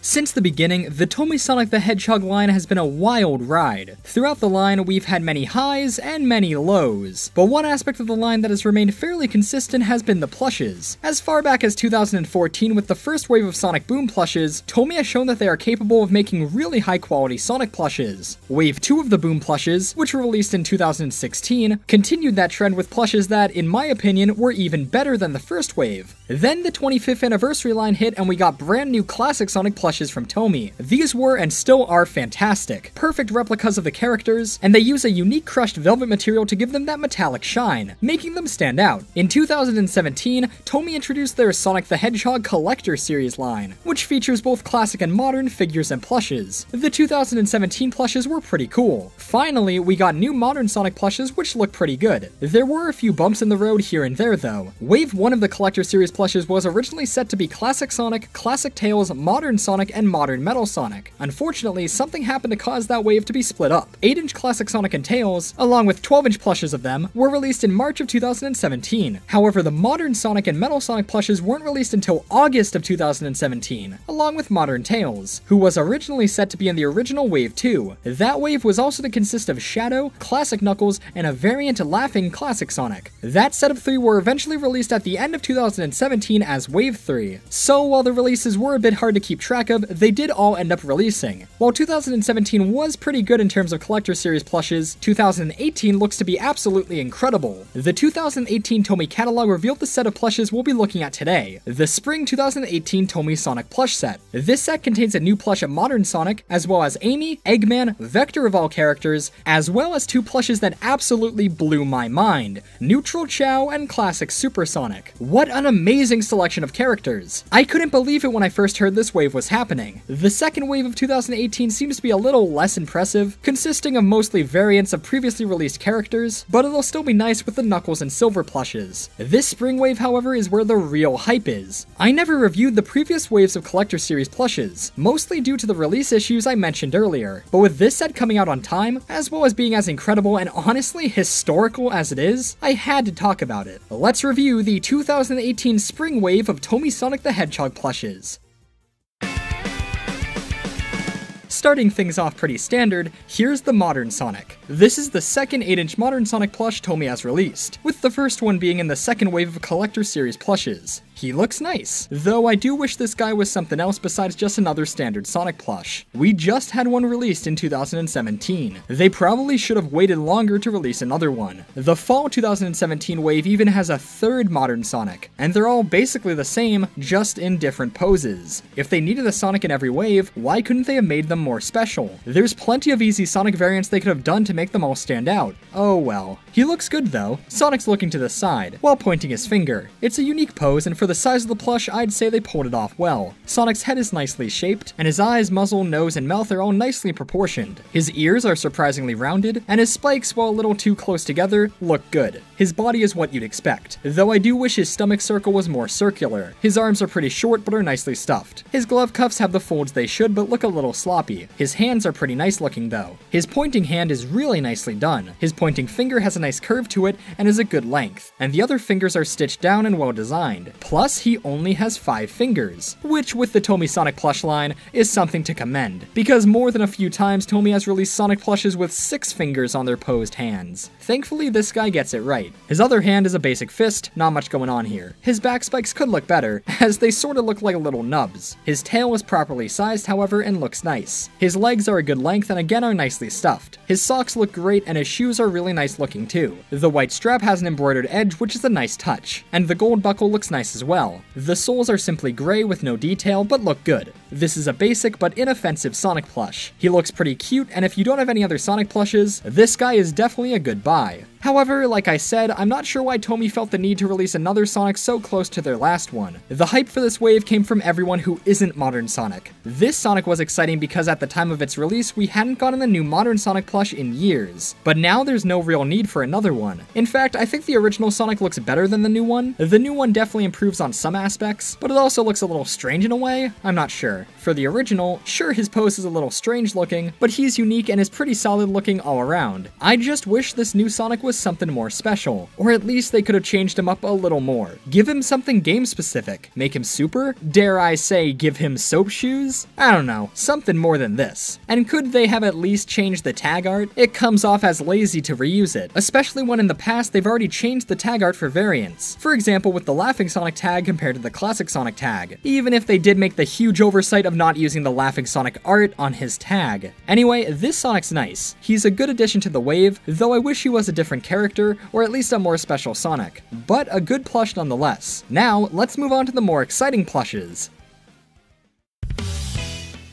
Since the beginning, the TOMY Sonic the Hedgehog line has been a wild ride. Throughout the line, we've had many highs and many lows, but one aspect of the line that has remained fairly consistent has been the plushes. As far back as 2014 with the first wave of Sonic Boom plushes, TOMY has shown that they are capable of making really high quality Sonic plushes. Wave 2 of the Boom plushes, which were released in 2016, continued that trend with plushes that, in my opinion, were even better than the first wave. Then the 25th anniversary line hit and we got brand new classic Sonic plushes from TOMY. These were and still are fantastic, perfect replicas of the characters, and they use a unique crushed velvet material to give them that metallic shine, making them stand out. In 2017, TOMY introduced their Sonic the Hedgehog Collector Series line, which features both classic and modern figures and plushes. The 2017 plushes were pretty cool. Finally, we got new modern Sonic plushes which look pretty good. There were a few bumps in the road here and there though. Wave 1 of the Collector Series plushes was originally set to be Classic Sonic, Classic Tails, Modern Sonic, and Modern Metal Sonic. Unfortunately, something happened to cause that wave to be split up. 8-inch Classic Sonic and Tails, along with 12-inch plushes of them, were released in March of 2017. However, the Modern Sonic and Metal Sonic plushes weren't released until August of 2017, along with Modern Tails, who was originally set to be in the original Wave 2. That wave was also to consist of Shadow, Classic Knuckles, and a variant Laughing Classic Sonic. That set of 3 were eventually released at the end of 2017 as Wave 3. So while the releases were a bit hard to keep track of, they did all end up releasing. While 2017 was pretty good in terms of Collector Series plushes, 2018 looks to be absolutely incredible. The 2018 TOMY catalog revealed the set of plushes we'll be looking at today, the Spring 2018 TOMY Sonic plush set. This set contains a new plush of Modern Sonic, as well as Amy, Eggman, Vector of all characters, as well as 2 plushes that absolutely blew my mind, Neutral Chao and Classic Super Sonic. What an amazing selection of characters. I couldn't believe it when I first heard this wave was happening. The second wave of 2018 seems to be a little less impressive, consisting of mostly variants of previously released characters, but it'll still be nice with the Knuckles and Silver plushes. This spring wave, however, is where the real hype is. I never reviewed the previous waves of Collector Series plushes, mostly due to the release issues I mentioned earlier, but with this set coming out on time, as well as being as incredible and honestly historical as it is, I had to talk about it. Let's review the 2018 spring wave of TOMY Sonic the Hedgehog plushes. Starting things off pretty standard, here's the Modern Sonic. This is the second 8-inch Modern Sonic plush TOMY has released, with the first one being in the second wave of Collector Series plushes. He looks nice, though I do wish this guy was something else besides just another standard Sonic plush. We just had one released in 2017. They probably should have waited longer to release another one. The fall 2017 wave even has a third Modern Sonic, and they're all basically the same, just in different poses. If they needed a Sonic in every wave, why couldn't they have made them more special? There's plenty of easy Sonic variants they could have done to make them all stand out. Oh well. He looks good though. Sonic's looking to the side, while pointing his finger. It's a unique pose, and for the size of the plush, I'd say they pulled it off well. Sonic's head is nicely shaped, and his eyes, muzzle, nose, and mouth are all nicely proportioned. His ears are surprisingly rounded, and his spikes, while a little too close together, look good. His body is what you'd expect, though I do wish his stomach circle was more circular. His arms are pretty short but are nicely stuffed. His glove cuffs have the folds they should but look a little sloppy. His hands are pretty nice looking though. His pointing hand is really nicely done. His pointing finger has a nice curve to it and is a good length, and the other fingers are stitched down and well designed. Plus, he only has 5 fingers, which with the TOMY Sonic plush line is something to commend, because more than a few times TOMY has released Sonic plushes with 6 fingers on their posed hands. Thankfully, this guy gets it right. His other hand is a basic fist, not much going on here. His back spikes could look better, as they sorta look like little nubs. His tail is properly sized, however, and looks nice. His legs are a good length and again are nicely stuffed. His socks look great and his shoes are really nice looking too. The white strap has an embroidered edge, which is a nice touch, and the gold buckle looks nice as well. The soles are simply gray with no detail, but look good. This is a basic but inoffensive Sonic plush. He looks pretty cute, and if you don't have any other Sonic plushes, this guy is definitely a good buy. However, like I said, I'm not sure why TOMY felt the need to release another Sonic so close to their last one. The hype for this wave came from everyone who isn't Modern Sonic. This Sonic was exciting because at the time of its release, we hadn't gotten a new Modern Sonic plush in years. But now there's no real need for another one. In fact, I think the original Sonic looks better than the new one. The new one definitely improves on some aspects, but it also looks a little strange in a way. I'm not sure. For the original, sure, his pose is a little strange looking, but he's unique and is pretty solid looking all around. I just wish this new Sonic was was something more special, or at least they could have changed him up a little more. Give him something game specific, make him super? Dare I say give him soap shoes? I don't know, something more than this. And could they have at least changed the tag art? It comes off as lazy to reuse it, especially when in the past they've already changed the tag art for variants. For example, with the Laughing Sonic tag compared to the Classic Sonic tag, even if they did make the huge oversight of not using the Laughing Sonic art on his tag. Anyway, this Sonic's nice. He's a good addition to the wave, though I wish he was a different character, or at least a more special Sonic, but a good plush nonetheless. Now, let's move on to the more exciting plushes.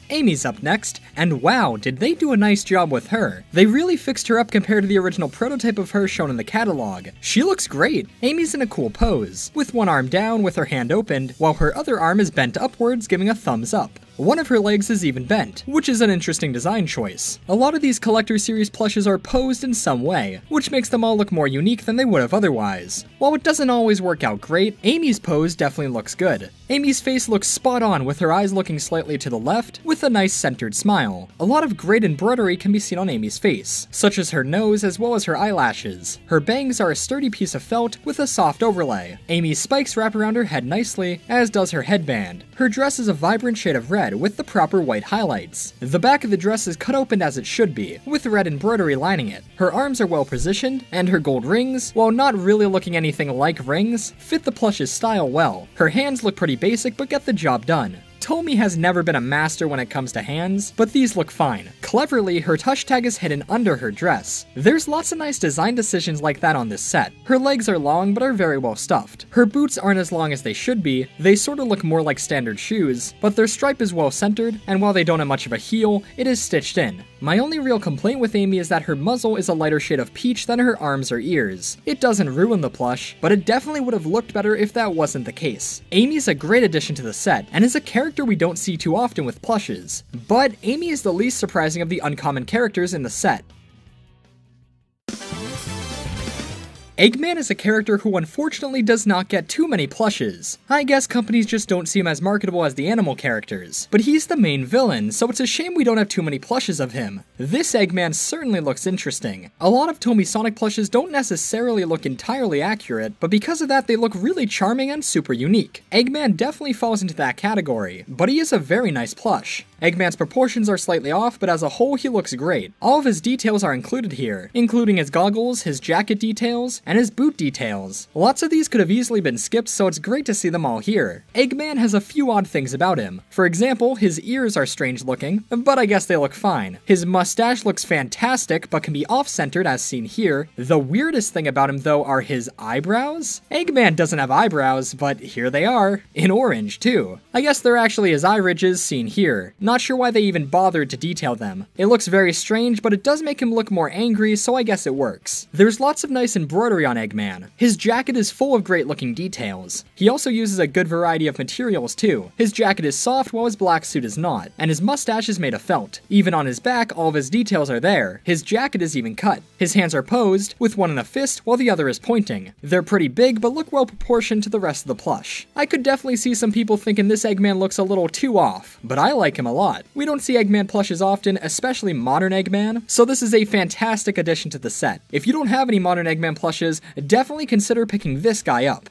Amy's up next, and wow, did they do a nice job with her. They really fixed her up compared to the original prototype of her shown in the catalog. She looks great. Amy's in a cool pose, with one arm down with her hand opened, while her other arm is bent upwards giving a thumbs up. One of her legs is even bent, which is an interesting design choice. A lot of these Collector Series plushes are posed in some way, which makes them all look more unique than they would have otherwise. While it doesn't always work out great, Amy's pose definitely looks good. Amy's face looks spot on with her eyes looking slightly to the left, with a nice centered smile. A lot of great embroidery can be seen on Amy's face, such as her nose as well as her eyelashes. Her bangs are a sturdy piece of felt with a soft overlay. Amy's spikes wrap around her head nicely, as does her headband. Her dress is a vibrant shade of red with the proper white highlights. The back of the dress is cut open as it should be, with red embroidery lining it. Her arms are well positioned, and her gold rings, while not really looking anything like rings, fit the plush's style well. Her hands look pretty basic but get the job done. Tomy has never been a master when it comes to hands, but these look fine. Cleverly, her touch tag is hidden under her dress. There's lots of nice design decisions like that on this set. Her legs are long but are very well stuffed. Her boots aren't as long as they should be, they sort of look more like standard shoes, but their stripe is well centered, and while they don't have much of a heel, it is stitched in. My only real complaint with Amy is that her muzzle is a lighter shade of peach than her arms or ears. It doesn't ruin the plush, but it definitely would have looked better if that wasn't the case. Amy's a great addition to the set, and is a character we don't see too often with plushes, but Amy is the least surprising of the uncommon characters in the set. Eggman is a character who unfortunately does not get too many plushes. I guess companies just don't see him as marketable as the animal characters, but he's the main villain, so it's a shame we don't have too many plushes of him. This Eggman certainly looks interesting. A lot of TOMY Sonic plushes don't necessarily look entirely accurate, but because of that they look really charming and super unique. Eggman definitely falls into that category, but he is a very nice plush. Eggman's proportions are slightly off, but as a whole he looks great. All of his details are included here, including his goggles, his jacket details, and his boot details. Lots of these could have easily been skipped, so it's great to see them all here. Eggman has a few odd things about him. For example, his ears are strange looking, but I guess they look fine. His mustache looks fantastic, but can be off-centered as seen here. The weirdest thing about him though are his eyebrows. Eggman doesn't have eyebrows, but here they are, in orange too. I guess they're actually his eye ridges seen here. Not sure why they even bothered to detail them. It looks very strange, but it does make him look more angry, so I guess it works. There's lots of nice embroidery on Eggman. His jacket is full of great looking details. He also uses a good variety of materials too. His jacket is soft while his black suit is not, and his mustache is made of felt. Even on his back, all of his details are there. His jacket is even cut. His hands are posed, with one in a fist while the other is pointing. They're pretty big, but look well proportioned to the rest of the plush. I could definitely see some people thinking this Eggman looks a little too off, but I like him a lot. We don't see Eggman plushes often, especially modern Eggman, so this is a fantastic addition to the set. If you don't have any modern Eggman plushes, definitely consider picking this guy up.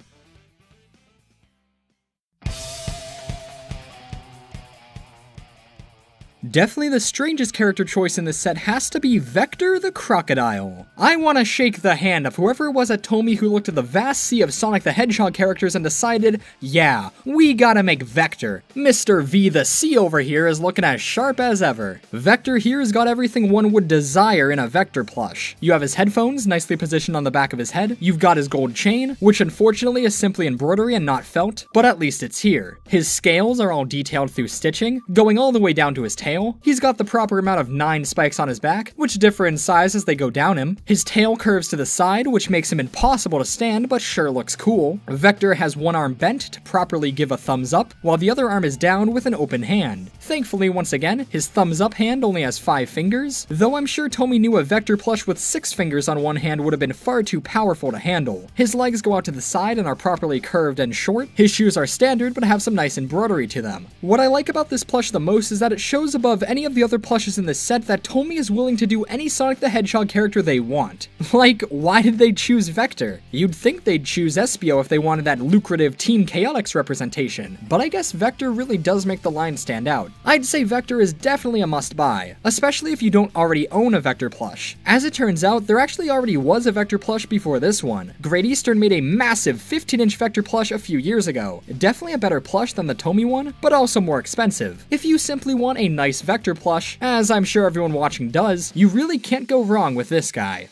Definitely the strangest character choice in this set has to be Vector the Crocodile. I want to shake the hand of whoever it was at Tomy who looked at the vast sea of Sonic the Hedgehog characters and decided, yeah, we gotta make Vector. Mr. V the Sea over here is looking as sharp as ever. Vector here has got everything one would desire in a Vector plush. You have his headphones nicely positioned on the back of his head. You've got his gold chain, which unfortunately is simply embroidery and not felt, but at least it's here. His scales are all detailed through stitching, going all the way down to his tail. He's got the proper amount of 9 spikes on his back, which differ in size as they go down him. His tail curves to the side, which makes him impossible to stand, but sure looks cool. Vector has one arm bent to properly give a thumbs up, while the other arm is down with an open hand. Thankfully, once again, his thumbs up hand only has 5 fingers, though I'm sure Tomy knew a Vector plush with 6 fingers on one hand would have been far too powerful to handle. His legs go out to the side and are properly curved and short. His shoes are standard, but have some nice embroidery to them. What I like about this plush the most is that it shows a above any of the other plushes in this set that Tomy is willing to do any Sonic the Hedgehog character they want. Like, why did they choose Vector? You'd think they'd choose Espio if they wanted that lucrative Team Chaotix representation, but I guess Vector really does make the line stand out. I'd say Vector is definitely a must-buy, especially if you don't already own a Vector plush. As it turns out, there actually already was a Vector plush before this one. Great Eastern made a massive 15-inch Vector plush a few years ago. Definitely a better plush than the Tomy one, but also more expensive. If you simply want a nice Vector plush, as I'm sure everyone watching does, you really can't go wrong with this guy.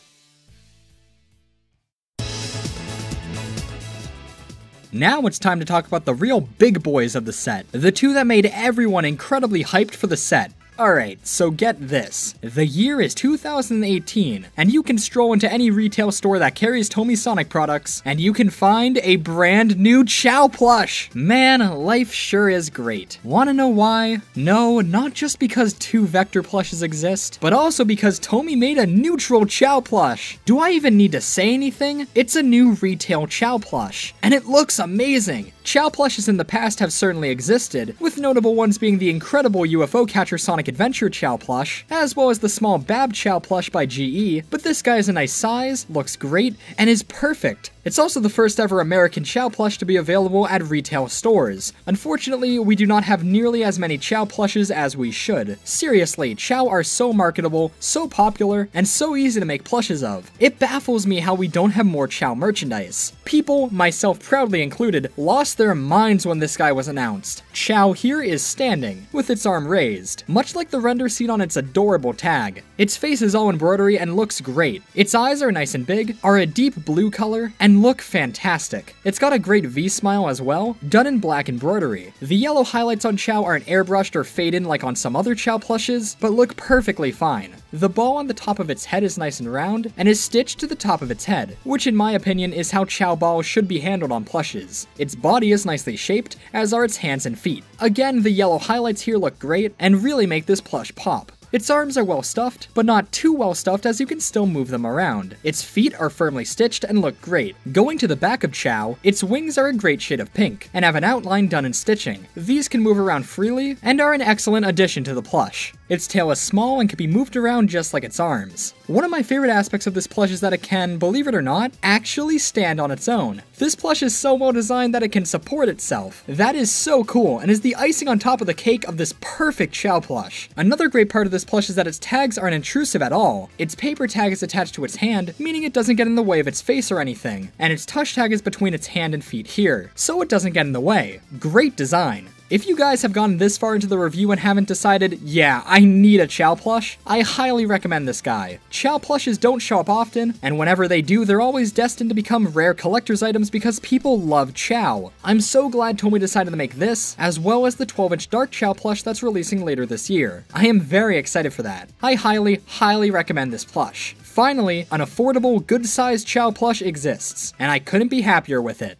Now it's time to talk about the real big boys of the set, the two that made everyone incredibly hyped for the set. Alright, so get this. The year is 2018, and you can stroll into any retail store that carries TOMY Sonic products, and you can find a brand new Chao plush! Man, life sure is great. Wanna know why? No, not just because two Vector plushes exist, but also because Tomy made a Neutral Chao plush! Do I even need to say anything? It's a new retail Chao plush, and it looks amazing! Chao plushes in the past have certainly existed, with notable ones being the incredible UFO catcher Sonic Adventure Chao plush, as well as the small Bab Chao plush by GE, but this guy is a nice size, looks great, and is perfect. It's also the first ever American Chao plush to be available at retail stores. Unfortunately, we do not have nearly as many Chao plushes as we should. Seriously, Chao are so marketable, so popular, and so easy to make plushes of. It baffles me how we don't have more Chao merchandise. People, myself proudly included, lost their minds when this guy was announced. Chao here is standing, with its arm raised, much like the render seen on its adorable tag. Its face is all embroidery and looks great. Its eyes are nice and big, are a deep blue color, and look fantastic. It's got a great V-smile as well, done in black embroidery. The yellow highlights on Chao aren't airbrushed or fade in like on some other Chao plushes, but look perfectly fine. The ball on the top of its head is nice and round, and is stitched to the top of its head, which in my opinion is how Chao balls should be handled on plushes. Its body is nicely shaped, as are its hands and feet. Again, the yellow highlights here look great, and really make this plush pop. Its arms are well stuffed, but not too well stuffed as you can still move them around. Its feet are firmly stitched and look great. Going to the back of Chao, its wings are a great shade of pink, and have an outline done in stitching. These can move around freely, and are an excellent addition to the plush. Its tail is small and can be moved around just like its arms. One of my favorite aspects of this plush is that it can, believe it or not, actually stand on its own. This plush is so well designed that it can support itself. That is so cool, and is the icing on top of the cake of this perfect Chao plush. Another great part of this plush is that its tags aren't intrusive at all. Its paper tag is attached to its hand, meaning it doesn't get in the way of its face or anything, and its touch tag is between its hand and feet here, so it doesn't get in the way. Great design. If you guys have gone this far into the review and haven't decided, yeah, I need a Chao plush, I highly recommend this guy. Chao plushes don't show up often, and whenever they do, they're always destined to become rare collector's items because people love Chao. I'm so glad Tomy decided to make this, as well as the 12-inch Dark Chao plush that's releasing later this year. I am very excited for that. I highly recommend this plush. Finally, an affordable, good-sized Chao plush exists, and I couldn't be happier with it.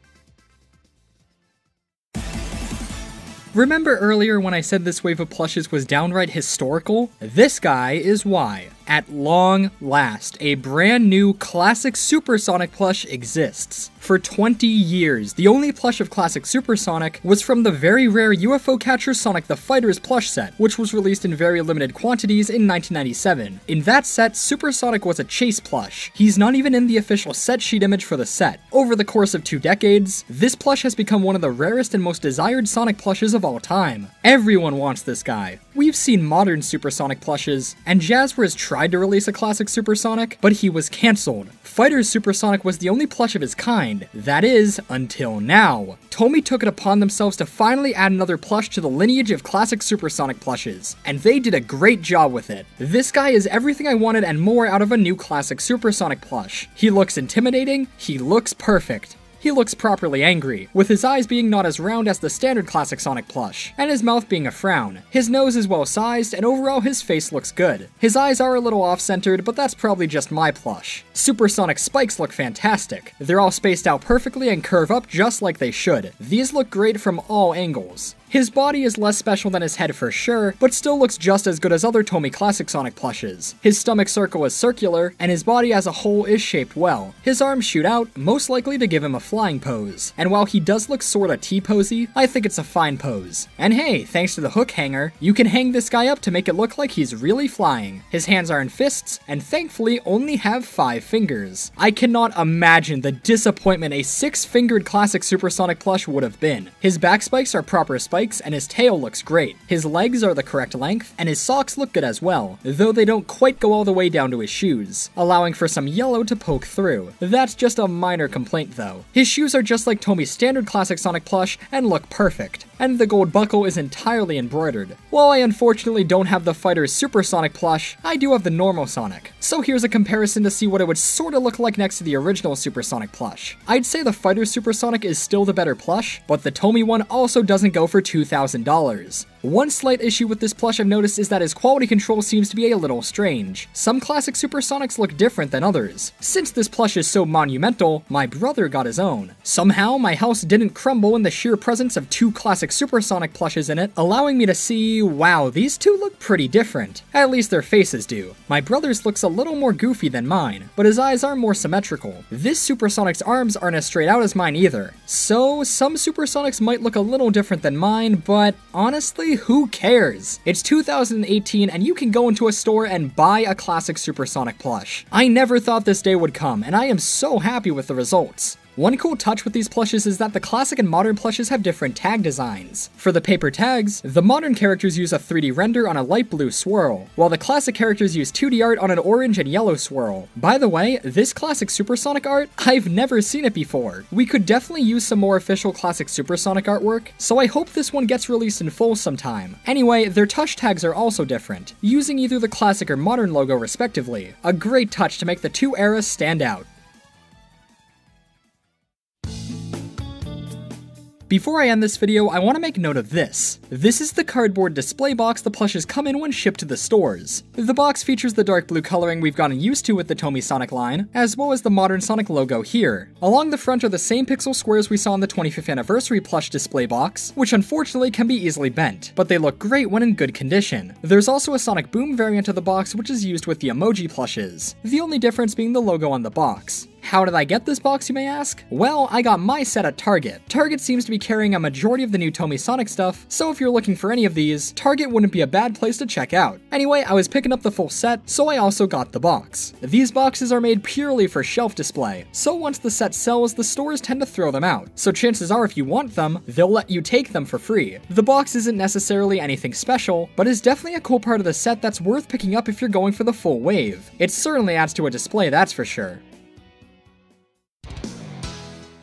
Remember earlier when I said this wave of plushes was downright historical? This guy is why. At long last, a brand new classic Super Sonic plush exists. For 20 years, the only plush of classic Super Sonic was from the very rare UFO catcher Sonic the Fighter's plush set, which was released in very limited quantities in 1997. In that set, Super Sonic was a chase plush. He's not even in the official set sheet image for the set. Over the course of 2 decades, this plush has become one of the rarest and most desired Sonic plushes of all time. Everyone wants this guy. We've seen modern Super Sonic plushes, and Jazzwares tried to release a classic Super Sonic, but he was cancelled. Fighter's Super Sonic was the only plush of his kind. That is, until now. Tomy took it upon themselves to finally add another plush to the lineage of classic Super Sonic plushes, and they did a great job with it. This guy is everything I wanted and more out of a new classic Super Sonic plush. He looks intimidating, he looks perfect. He looks properly angry, with his eyes being not as round as the standard classic Sonic plush, and his mouth being a frown. His nose is well sized, and overall his face looks good. His eyes are a little off-centered, but that's probably just my plush. Super Sonic spikes look fantastic. They're all spaced out perfectly and curve up just like they should. These look great from all angles. His body is less special than his head for sure, but still looks just as good as other Tomy Classic Sonic plushes. His stomach circle is circular, and his body as a whole is shaped well. His arms shoot out, most likely to give him a flying pose. And while he does look sorta T-posy, I think it's a fine pose. And hey, thanks to the hook hanger, you can hang this guy up to make it look like he's really flying. His hands are in fists, and thankfully only have 5 fingers. I cannot imagine the disappointment a 6-fingered classic Supersonic plush would have been. His back spikes are proper spikes, and his tail looks great. His legs are the correct length, and his socks look good as well, though they don't quite go all the way down to his shoes, allowing for some yellow to poke through. That's just a minor complaint though. His shoes are just like Tomy's standard classic Sonic plush and look perfect, and the gold buckle is entirely embroidered. While I unfortunately don't have the Fighter's Supersonic plush, I do have the normal Sonic. So here's a comparison to see what it would sorta look like next to the original Supersonic plush. I'd say the Fighter's Supersonic is still the better plush, but the Tomy one also doesn't go for $2,000. One slight issue with this plush I've noticed is that his quality control seems to be a little strange. Some classic Supersonics look different than others. Since this plush is so monumental, my brother got his own. Somehow, my house didn't crumble in the sheer presence of 2 classic Supersonic plushes in it, allowing me to see, wow, these two look pretty different. At least their faces do. My brother's looks a little more goofy than mine, but his eyes are more symmetrical. This Supersonic's arms aren't as straight out as mine either. So, some Supersonics might look a little different than mine, but honestly, who cares? It's 2018 and you can go into a store and buy a classic Supersonic plush. I never thought this day would come, and I am so happy with the results. One cool touch with these plushes is that the classic and modern plushes have different tag designs. For the paper tags, the modern characters use a 3D render on a light blue swirl, while the classic characters use 2D art on an orange and yellow swirl. By the way, this classic Supersonic art, I've never seen it before. We could definitely use some more official classic Supersonic artwork, so I hope this one gets released in full sometime. Anyway, their touch tags are also different, using either the classic or modern logo respectively. A great touch to make the 2 eras stand out. Before I end this video, I want to make note of this. This is the cardboard display box the plushes come in when shipped to the stores. The box features the dark blue coloring we've gotten used to with the Tomy Sonic line, as well as the modern Sonic logo here. Along the front are the same pixel squares we saw in the 25th anniversary plush display box, which unfortunately can be easily bent, but they look great when in good condition. There's also a Sonic Boom variant of the box which is used with the emoji plushes, the only difference being the logo on the box. How did I get this box, you may ask? Well, I got my set at Target. Target seems to be carrying a majority of the new Tomy Sonic stuff, so if you're looking for any of these, Target wouldn't be a bad place to check out. Anyway, I was picking up the full set, so I also got the box. These boxes are made purely for shelf display, so once the set sells, the stores tend to throw them out, so chances are if you want them, they'll let you take them for free. The box isn't necessarily anything special, but is definitely a cool part of the set that's worth picking up if you're going for the full wave. It certainly adds to a display, that's for sure.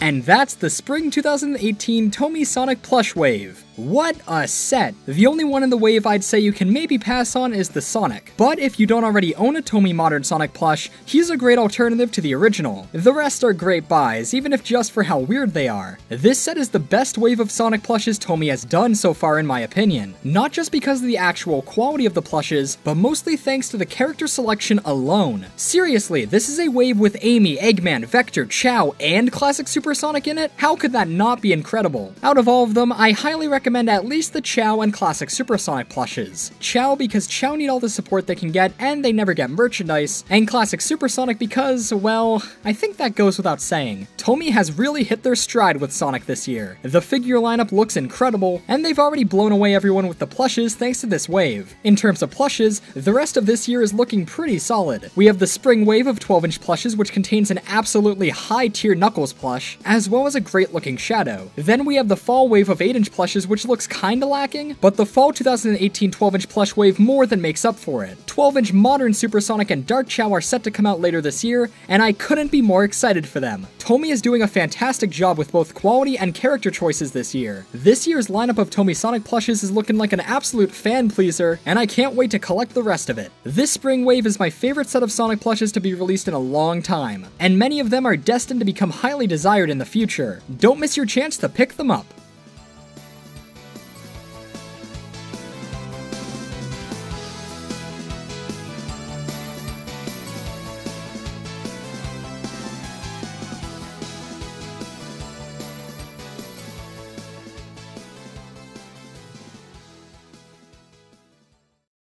And that's the Spring 2018 Tomy Sonic plush wave. What a set! The only one in the wave I'd say you can maybe pass on is the Sonic. But if you don't already own a Tomy Modern Sonic plush, he's a great alternative to the original. The rest are great buys, even if just for how weird they are. This set is the best wave of Sonic plushes Tomy has done so far in my opinion. Not just because of the actual quality of the plushes, but mostly thanks to the character selection alone. Seriously, this is a wave with Amy, Eggman, Vector, Chao, and Classic Supersonic in it? How could that not be incredible? Out of all of them, I highly recommend at least the Chao and Classic Supersonic plushes. Chao because Chao need all the support they can get and they never get merchandise, and Classic Supersonic because, well, I think that goes without saying. Tomy has really hit their stride with Sonic this year. The figure lineup looks incredible, and they've already blown away everyone with the plushes thanks to this wave. In terms of plushes, the rest of this year is looking pretty solid. We have the spring wave of 12-inch plushes which contains an absolutely high-tier Knuckles plush, as well as a great-looking Shadow. Then we have the fall wave of 8-inch plushes which looks kinda lacking, but the fall 2018 12-inch plush wave more than makes up for it. 12-inch modern Supersonic and Dark Chao are set to come out later this year, and I couldn't be more excited for them. Tomy is doing a fantastic job with both quality and character choices this year. This year's lineup of Tomy Sonic plushes is looking like an absolute fan pleaser, and I can't wait to collect the rest of it. This spring wave is my favorite set of Sonic plushes to be released in a long time, and many of them are destined to become highly desired in the future. Don't miss your chance to pick them up.